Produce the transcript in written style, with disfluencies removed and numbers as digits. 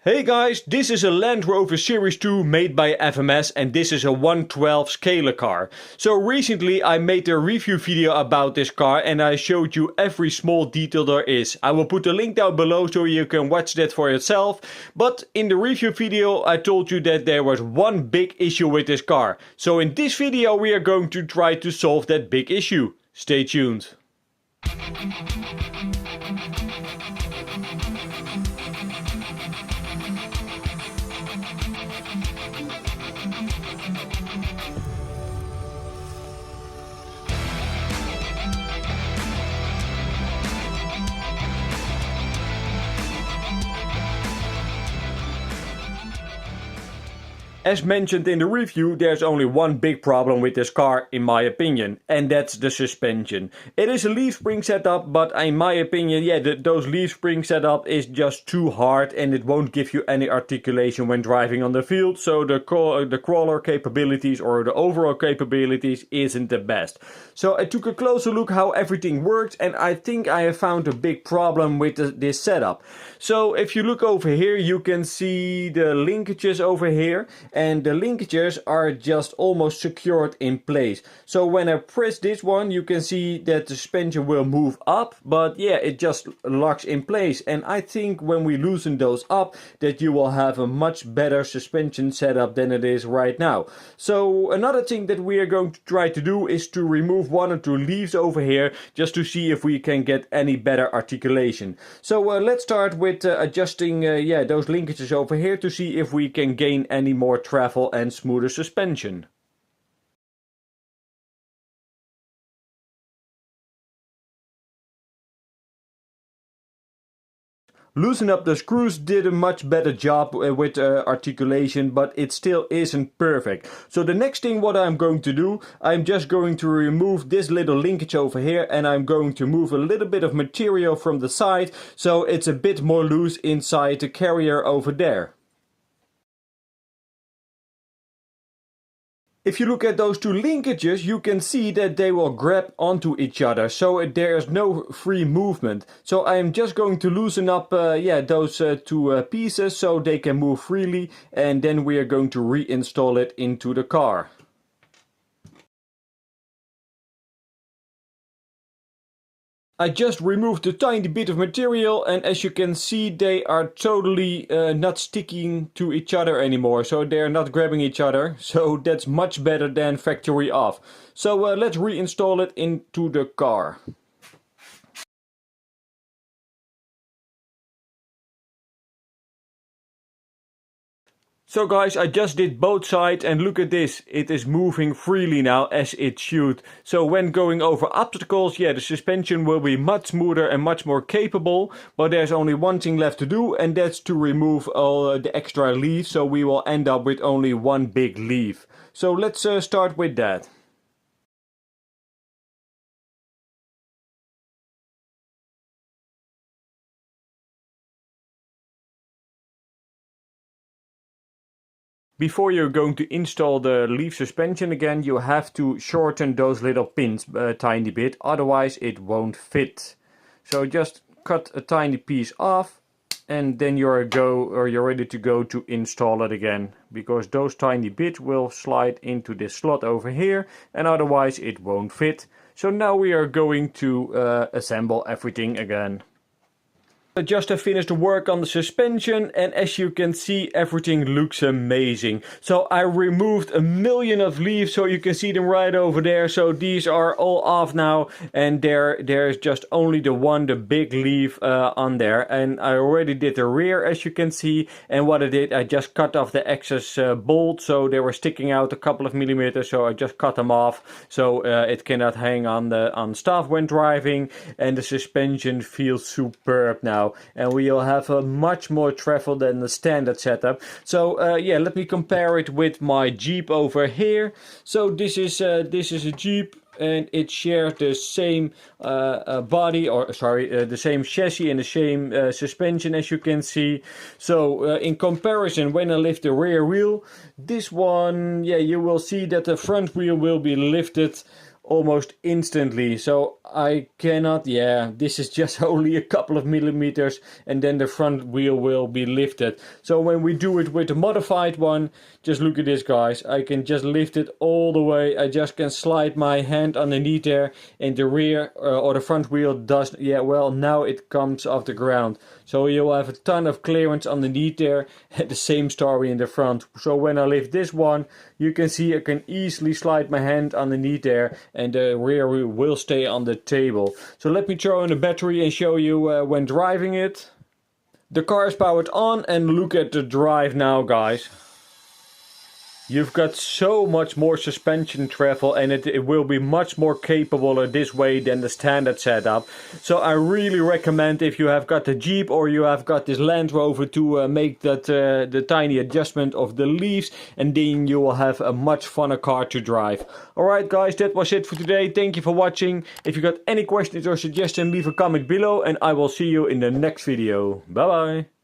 Hey guys, this is a Land Rover Series 2 made by FMS and this is a 112 scalar car. So recently I made a review video about this car and I showed you every small detail there is. I will put a link down below so you can watch that for yourself. But in the review video I told you that there was one big issue with this car. So in this video we are going to try to solve that big issue. Stay tuned. As mentioned in the review, there's only one big problem with this car in my opinion, and that's the suspension. It is a leaf spring setup, but in my opinion, those leaf spring setup is just too hard and it won't give you any articulation when driving on the field, so the crawler capabilities or the overall capabilities isn't the best. So I took a closer look how everything works and I think I have found a big problem with this setup. So if you look over here, you can see the linkages over here. And the linkages are just almost secured in place. So when I press this one, you can see that the suspension will move up, but yeah, it just locks in place. And I think when we loosen those up, that you will have a much better suspension setup than it is right now. So another thing that we are going to try to do is to remove one or two leaves over here, just to see if we can get any better articulation. So let's start with adjusting those linkages over here to see if we can gain any more travel and smoother suspension. Loosen up the screws did a much better job with articulation, but it still isn't perfect. So the next thing what I'm going to do, I'm just going to remove this little linkage over here and I'm going to move a little bit of material from the side so it's a bit more loose inside the carrier over there. If you look at those two linkages, you can see that they will grab onto each other, so there is no free movement. So I am just going to loosen up those two pieces so they can move freely, and then we are going to reinstall it into the car. I just removed a tiny bit of material and as you can see they are totally not sticking to each other anymore, so they are not grabbing each other, so that's much better than factory off. So let's reinstall it into the car. So guys, I just did both sides and look at this, it is moving freely now as it should. So when going over obstacles, the suspension will be much smoother and much more capable, but there's only one thing left to do and that's to remove all the extra leaves, so we will end up with only one big leaf. So let's start with that. Before you're going to install the leaf suspension again, you have to shorten those little pins a tiny bit, otherwise it won't fit. So just cut a tiny piece off and then you're ready to go to install it again, because those tiny bits will slide into this slot over here and otherwise it won't fit. So now we are going to assemble everything again. I just have finished the work on the suspension and as you can see everything looks amazing. So I removed a million of leaves, so you can see them right over there. So these are all off now and there's just only the big leaf on there. And I already did the rear as you can see, and what I did, I just cut off the excess bolts, so they were sticking out a couple of millimeters, so I just cut them off so it cannot hang on stuff when driving, and the suspension feels superb now. And we'll have a much more travel than the standard setup. So let me compare it with my Jeep over here. So this is a Jeep and it shares the same body, or sorry, the same chassis and the same suspension as you can see. So in comparison, when I lift the rear wheel, this one, you will see that the front wheel will be lifted almost instantly. So I cannot, yeah, this is just only a couple of millimeters and then the front wheel will be lifted. So when we do it with the modified one, just look at this guys, I can just lift it all the way. I just can slide my hand underneath there and the rear or the front wheel does, yeah, well, now it comes off the ground. So you'll have a ton of clearance underneath there. The same story in the front. So when I lift this one, you can see I can easily slide my hand underneath there and the rear wheel will stay on the table. So let me throw in the battery and show you when driving it. The car is powered on and look at the drive now guys. You've got so much more suspension travel and it will be much more capable this way than the standard setup. So I really recommend if you have got the Jeep or you have got this Land Rover to make that the tiny adjustment of the leaves, and then you will have a much funner car to drive. Alright guys, that was it for today. Thank you for watching. If you got any questions or suggestions, leave a comment below and I will see you in the next video. Bye bye.